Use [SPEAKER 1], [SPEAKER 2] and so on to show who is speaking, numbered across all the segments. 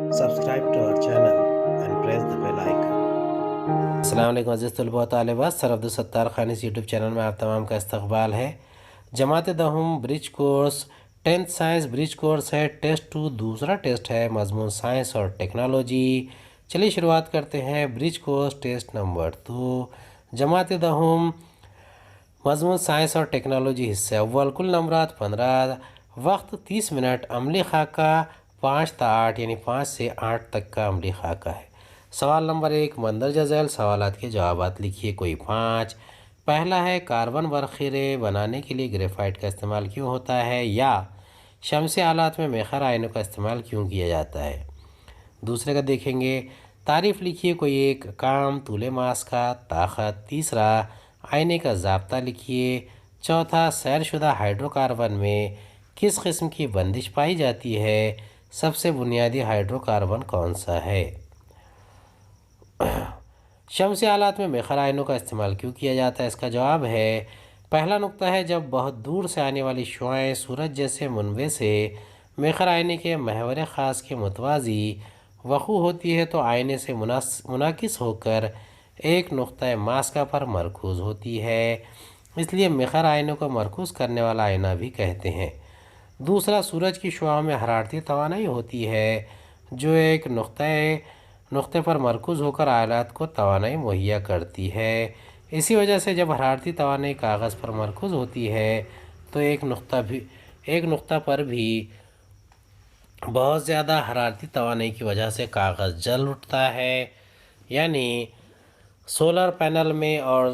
[SPEAKER 1] Subscribe to our channel and press the bell icon.
[SPEAKER 2] السلام علیکم عزیز طلباء و طالبات، سر عبدالستار خان اس یوٹیوب چینل میں آپ تمام کا استقبال ہے۔ جماعت دہم برج کورس 10th سائنس برج کورس ہے۔ ٹیسٹ 2 دوسرا ٹیسٹ ہے، مضمون سائنس اور ٹیکنالوجی۔ چلیے شروعات کرتے ہیں۔ برج کورس ٹیسٹ نمبر 2 جماعت دہم مضمون سائنس اور ٹیکنالوجی حصہ اول، کل نمبرات 15، وقت 30 منٹ، عملی خاکہ 5 تا 8 یعنی 5 سے 8 تک کا عملی خاکہ ہے۔ سوال نمبر 1 مندرجہ ذیل سوالات کے جوابات لکھیے، کوئی 5۔ پہلا ہے کاربن ذخیرے بنانے کے لیے گریفائٹ کا استعمال کیوں ہوتا ہے، یا شمسی آلات میں میخر آئنوں کا استعمال کیوں کیا جاتا ہے۔ دوسرے کا دیکھیں گے، تعریف لکھیے، کوئی ایک کام، طول ماس کا، طاقت۔ تیسرا آئینے کا ضابطہ لکھیے۔ چوتھا سیر شدہ ہائیڈرو کاربن میں کس قسم کی بندش پائی جاتی ہے، سب سے بنیادی ہائیڈرو کاربن کون سا ہے۔ شمسی آلات میں میخر آئنوں کا استعمال کیوں کیا جاتا ہے، اس کا جواب ہے، پہلا نقطہ ہے، جب بہت دور سے آنے والی شعاعیں سورج جیسے منبع سے میخر آئینے کے محور خاص کے متوازی وقوع ہوتی ہے تو آئینے سے منعکس ہو کر ایک نقطہ ماسکہ پر مرکوز ہوتی ہے، اس لیے میخر آئینوں کو مرکوز کرنے والا آئینہ بھی کہتے ہیں۔ دوسرا سورج کی شعاعوں میں حرارتی توانائی ہوتی ہے جو ایک نقطے پر مرکوز ہو کر آلات کو توانائی مہیا کرتی ہے، اسی وجہ سے جب حرارتی توانائی کاغذ پر مرکوز ہوتی ہے تو ایک نقطہ پر بھی بہت زیادہ حرارتی توانائی کی وجہ سے کاغذ جل اٹھتا ہے، یعنی سولر پینل میں اور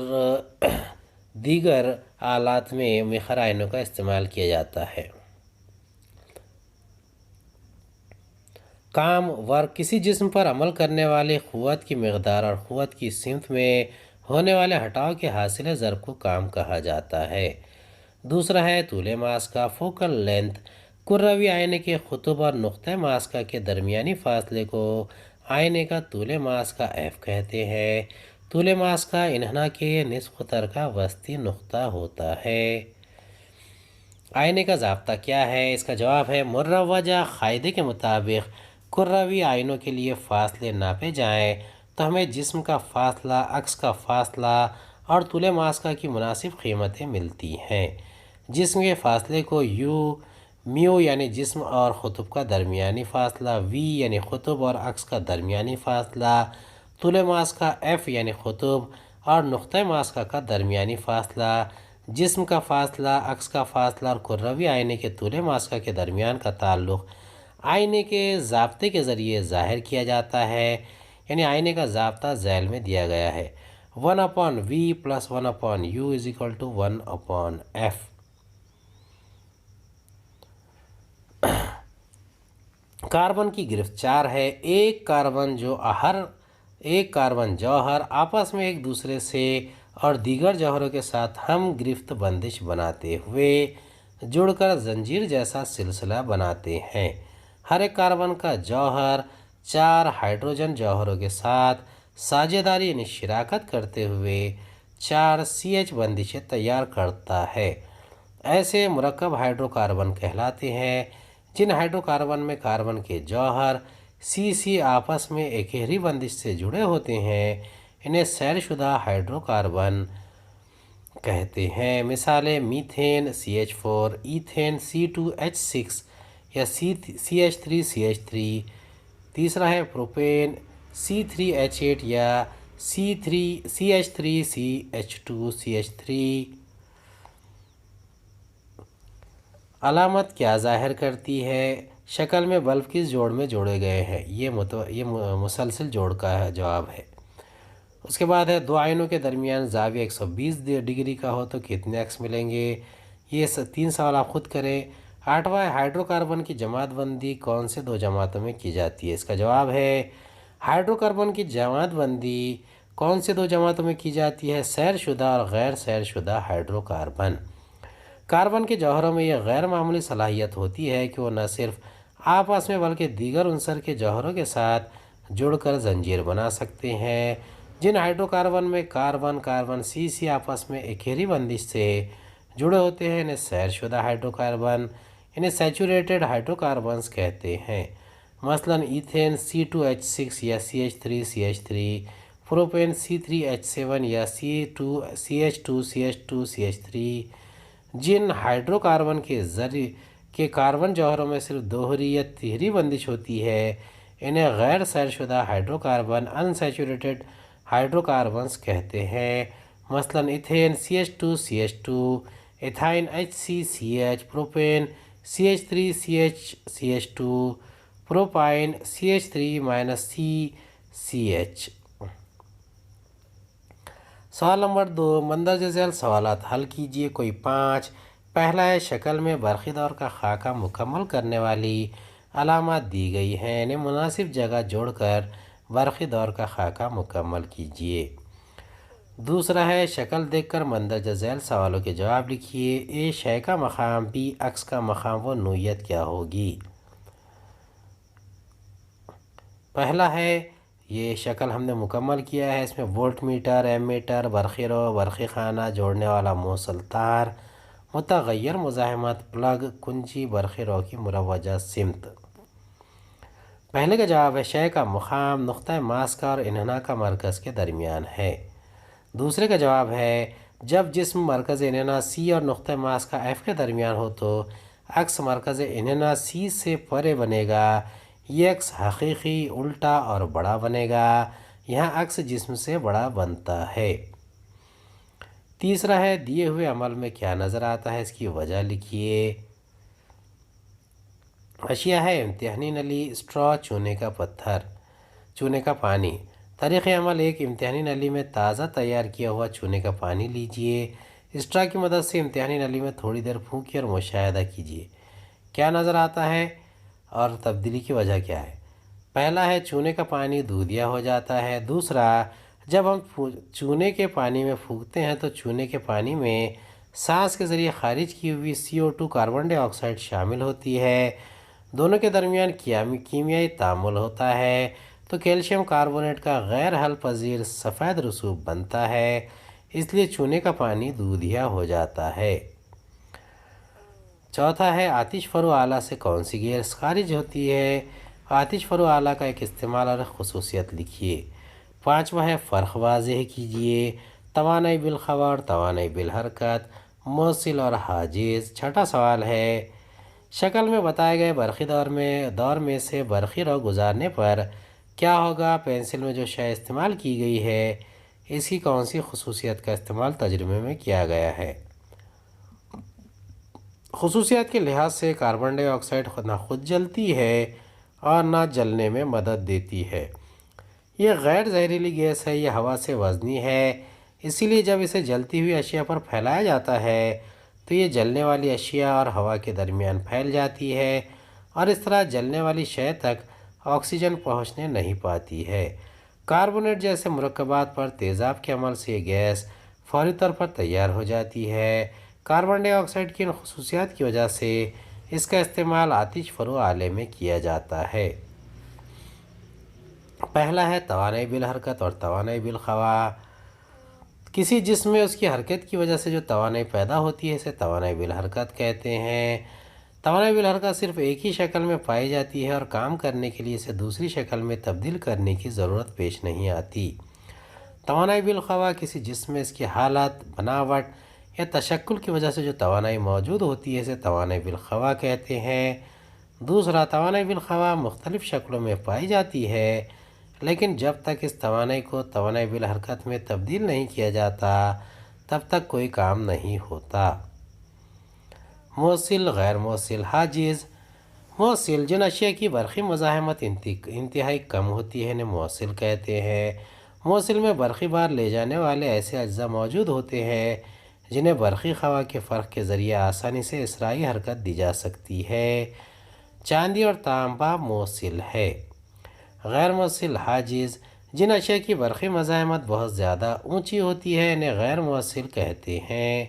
[SPEAKER 2] دیگر آلات میں میخر آئنوں کا استعمال کیا جاتا ہے۔ کام ورک کسی جسم پر عمل کرنے والی قوت کی مقدار اور قوت کی سمت میں ہونے والے ہٹاؤ کے حاصل ضرب کو کام کہا جاتا ہے۔ دوسرا ہے طول ماسکہ، فوکل لینتھ، کروی آئینے کے قطب اور نقطہ ماسکہ کے درمیانی فاصلے کو آئینے کا طول ماسکہ ایف کہتے ہیں۔ طول ماسکہ انحناء کے نصف قطر کا وسطی نقطہ ہوتا ہے۔ آئینے کا ضابطہ کیا ہے، اس کا جواب ہے، مروجہ قاعدے کے مطابق کروی آئینوں کے لیے فاصلے ناپے جائیں تو ہمیں جسم کا فاصلہ، عکس کا فاصلہ اور طول ماسکہ کی مناسب قیمتیں ملتی ہیں۔ جسم کے فاصلے کو میو یعنی جسم اور قطب کا درمیانی فاصلہ، وی یعنی قطب اور عکس کا درمیانی فاصلہ، طول ماسکہ ایف یعنی قطب اور نقطہ ماسکہ کا درمیانی فاصلہ، جسم کا فاصلہ، عکس کا فاصلہ اور کروی آئینے کے طول ماسکہ کے درمیان کا تعلق آئینے کے ضابطے کے ذریعے ظاہر کیا جاتا ہے، یعنی آئینے کا ضابطہ ذیل میں دیا گیا ہے، 1/v + 1/u = 1/f۔ کاربن کی گرفت 4 ہے، ایک کاربن جوہر آپس میں ایک دوسرے سے اور دیگر جوہروں کے ساتھ ہم گرفت بندش بناتے ہوئے جڑ کر زنجیر جیسا سلسلہ بناتے ہیں۔ ہر ایک کاربن کا جوہر 4 ہائیڈروجن جوہروں کے ساتھ ساجھیداری یعنی شراکت کرتے ہوئے 4 CH بندشیں تیار کرتا ہے۔ ایسے مرکب ہائیڈرو کاربن کہلاتے ہیں جن ہائیڈرو کاربن میں کاربن کے جوہر CC آپس میں ایکہری بندش سے جڑے ہوتے ہیں، انہیں سیر شدہ ہائیڈرو کاربن کہتے ہیں۔ مثالیں میتھین CH4، ایتھین C2H6 یا CH3CH3۔ تیسرا ہے پروپین C3H8 یا CH3CH2CH3۔ علامت کیا ظاہر کرتی ہے، شکل میں بلب کس جوڑ میں جوڑے گئے ہیں، یہ مسلسل جوڑ کا جواب ہے۔ اس کے بعد ہے دو آئینوں کے درمیان زاویہ 120 ڈگری کا ہو تو کتنے ایکس ملیں گے، یہ 3 سوال آپ خود کریں۔ 8واں ہائیڈرو کاربن کی جماعت بندی کون سے 2 جماعتوں میں کی جاتی ہے، اس کا جواب ہے، ہائیڈرو کاربن کی جماعت بندی کون سے 2 جماعتوں میں کی جاتی ہے، سیر شدہ اور غیر سیر شدہ ہائیڈرو کاربن۔ کاربن کے جوہروں میں یہ غیر معمولی صلاحیت ہوتی ہے کہ وہ نہ صرف آپس میں بلکہ دیگر عنصر کے جوہروں کے ساتھ جڑ کر زنجیر بنا سکتے ہیں۔ جن ہائیڈرو کاربن میں کاربن CC آپس میں ایکہری بندش سے جڑے ہوتے ہیں انہیں سیر شدہ ہائیڈرو کاربن، انہیں سیچوریٹڈ ہائیڈرو کاربنز کہتے ہیں۔ مثلا ایتھین C2H6 یا CH3CH3، پروپین C3H7 یا CH2CH2CH3۔ جن ہائیڈرو کاربن کے ذریعے کے کاربن جوہروں میں صرف دوہری یا تیہری بندش ہوتی ہے، انہیں غیر سیر شدہ hydro carbon unsaturated hydro carbons کہتے ہیں۔ مثلا ethane CH2CH2، ایتھائن HCCH، پروپین CH3CH2، پروپائن CH3-CCH۔ سوال نمبر 2، مندرجہ ذیل سوالات حل کیجیے، کوئی 5۔ پہلا ہے شکل میں برقی دور کا خاکہ مکمل کرنے والی علامات دی گئی ہیں، انہیں مناسب جگہ جوڑ کر برقی دور کا خاکہ مکمل کیجیے۔ دوسرا ہے شکل دیکھ کر مندرجہ ذیل سوالوں کے جواب لکھیے، اے شے کا مقام، بی عکس کا مقام و نوعیت کیا ہوگی۔ پہلا ہے یہ شکل ہم نے مکمل کیا ہے، اس میں وولٹ میٹر، ایم میٹر، برقی رو، برقی خانہ، جوڑنے والا موصل تار، متغیر مزاحمت، پلگ، کنجی، برقی رو کی مروجہ سمت۔ پہلے کا جواب ہے شے کا مقام نقطہ ماس کا اور انحناء کا مرکز کے درمیان ہے۔ دوسرے کا جواب ہے جب جسم مرکز انحناء C اور نقطہ ماس کا F کے درمیان ہو تو عکس مرکز انحناء C سے پرے بنے گا، یہ عکس حقیقی، الٹا اور بڑا بنے گا، یہاں عکس جسم سے بڑا بنتا ہے۔ تیسرا ہے دیے ہوئے عمل میں کیا نظر آتا ہے، اس کی وجہ لکھیے۔ اشیاء ہے امتحانی نلی، اسٹرا، چونے کا پتھر، چونے کا پانی۔ طریق عمل: ایک امتحانی نلی میں تازہ تیار کیا ہوا چونے کا پانی لیجئے، اسٹرا کی مدد سے امتحانی نلی میں تھوڑی دیر پھونکیے اور مشاہدہ کیجیے کیا نظر آتا ہے اور تبدیلی کی وجہ کیا ہے۔ پہلا ہے چونے کا پانی دودھیا ہو جاتا ہے۔ دوسرا، جب ہم چونے کے پانی میں پھونکتے ہیں تو چونے کے پانی میں سانس کے ذریعے خارج کی ہوئی CO2 کاربن ڈائی آکسائڈ شامل ہوتی ہے، دونوں کے درمیان کیمیائی تعامل ہوتا ہے تو کیلشیم کاربونیٹ کا غیر حل پذیر سفید رسوب بنتا ہے، اس لیے چونے کا پانی دودھیا ہو جاتا ہے۔ چوتھا ہے آتش فرو آلہ سے کون سی گیس خارج ہوتی ہے، آتش فرو آلہ کا ایک استعمال اور خصوصیت لکھیے۔ پانچواں ہے فرق واضح کیجیے، توانائی بالخوا اور توانائی بالحرکت، موصل اور حاجز۔ چھٹا سوال ہے شکل میں بتائے گئے برقی دور میں سے برقی رو گزارنے پر کیا ہوگا، پینسل میں جو شے استعمال کی گئی ہے اس کی کون سی خصوصیت کا استعمال تجربے میں کیا گیا ہے۔ خصوصیات کے لحاظ سے کاربن ڈائی آکسائڈ نہ خود جلتی ہے اور نہ جلنے میں مدد دیتی ہے، یہ غیر زہریلی گیس ہے، یہ ہوا سے وزنی ہے، اسی لیے جب اسے جلتی ہوئی اشیاء پر پھیلایا جاتا ہے تو یہ جلنے والی اشیاء اور ہوا کے درمیان پھیل جاتی ہے اور اس طرح جلنے والی شے تک آکسیجن پہنچنے نہیں پاتی ہے۔ کاربونیٹ جیسے مرکبات پر تیزاب کے عمل سے یہ گیس فوری طور پر تیار ہو جاتی ہے۔ کاربن ڈائی آکسائڈ کی ان خصوصیات کی وجہ سے اس کا استعمال آتش فرو آلے میں کیا جاتا ہے۔ پہلا ہے توانائی بالحرکت اور توانائی بالخوا۔ کسی جسم میں اس کی حرکت کی وجہ سے جو توانائی پیدا ہوتی ہے اسے توانائی بالحرکت کہتے ہیں۔ توانائی بالحرکت صرف ایک ہی شکل میں پائی جاتی ہے اور کام کرنے کے لیے اسے دوسری شکل میں تبدیل کرنے کی ضرورت پیش نہیں آتی۔ توانائی بالخوا کسی جسم میں اس کی حالت، بناوٹ یا تشکل کی وجہ سے جو توانائی موجود ہوتی ہے اسے توانائی بالخوا کہتے ہیں۔ دوسرا، توانائی بالخوا مختلف شکلوں میں پائی جاتی ہے لیکن جب تک اس توانائی کو توانائی بالحرکت میں تبدیل نہیں کیا جاتا تب تک کوئی کام نہیں ہوتا۔ موصل، غیر موصل، حاجز۔ موصل جن اشیاء کی برقی مزاحمت انتہائی کم ہوتی ہے انہیں موصل کہتے ہیں۔ موصل میں برقی بار لے جانے والے ایسے اجزاء موجود ہوتے ہیں جنہیں برقی خوا کے فرق کے ذریعے آسانی سے اسرائی حرکت دی جا سکتی ہے۔ چاندی اور تانبا موصل ہے۔ غیر موصل، حاجز جن اشیاء کی برقی مزاحمت بہت زیادہ اونچی ہوتی ہے انہیں غیر موصل کہتے ہیں۔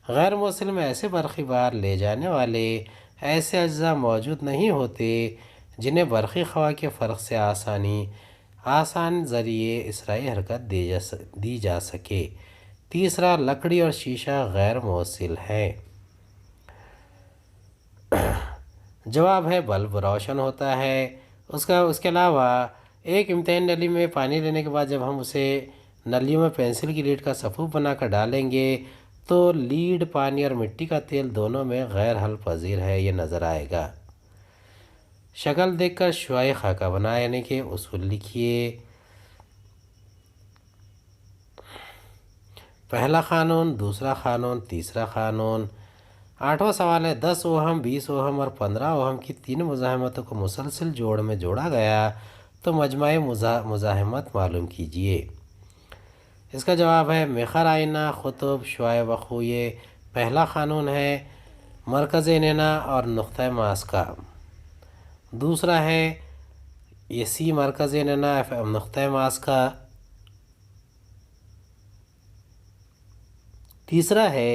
[SPEAKER 2] غیر موصل میں ایسے برقی بار لے جانے والے ایسے اجزاء موجود نہیں ہوتے جنہیں برقی خوا کے فرق سے آسان ذریعے اسرائی حرکت دی جا سکے۔ تیسرا، لکڑی اور شیشہ غیر موصل ہے۔ جواب ہے بلب روشن ہوتا ہے، اس کے علاوہ ایک امتحان نلی میں پانی لینے کے بعد جب ہم اسے نلیوں میں پینسل کی لیڈ کا صفوف بنا کر ڈالیں گے تو لیڈ، پانی اور مٹی کا تیل دونوں میں غیر حل پذیر ہے، یہ نظر آئے گا۔ شکل دیکھ کر شعاعی خاکہ بنائے، یعنی کہ اصول لکھیے۔ پہلا قانون، دوسرا قانون، تیسرا قانون۔ 8واں سوال ہے 10 اوہم، 20 اوہم اور 15 اوہم کی تین مزاحمتوں کو مسلسل جوڑ میں جوڑا گیا تو مجموعی مزاحمت معلوم کیجیے۔ اس کا جواب ہے میخر آئینہ، قطب، شعاع وقوع۔ یہ پہلا قانون ہے مرکز انحناء اور نقطہ ماس کا۔ دوسرا ہے یہ سی مرکز انحناء نقطہ ماس کا۔ تیسرا ہے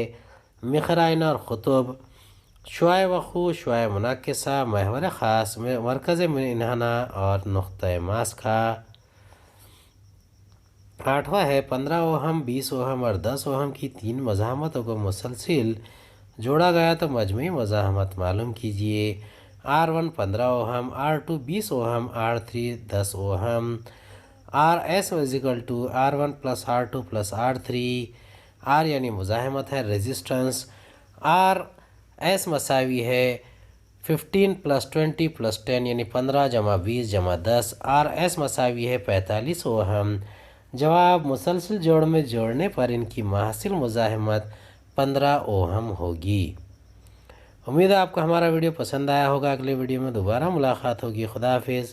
[SPEAKER 2] میخر آئینہ اور قطب، شعاع وقوع، شعاع منعکسہ، محور خاص، مرکز انحناء اور نقطہ ماس کا۔ 8واں ہے 15 اوہم، 20 اوہم اور 10 اوہم کی تین مزاحمتوں کو مسلسل جوڑا گیا تو مجموعی مزاحمت معلوم کیجیے۔ R1 15 اوہم، R2 20 اوہم، R3 10 اوہم۔ RS R1 + R2 + R3۔ R یعنی مزاحمت ہے، ریزسٹنس۔ RS مساوی ہے 15 + 20 + 10 یعنی 15 + 20 + 10۔ RS مساوی ہے 45 اوہم۔ جواب مسلسل جوڑ میں جوڑنے پر ان کی محصل مزاحمت 15 اوہم ہوگی۔ امید ہے آپ کو ہمارا ویڈیو پسند آیا ہوگا۔ اگلے ویڈیو میں دوبارہ ملاقات ہوگی۔ خدا حافظ۔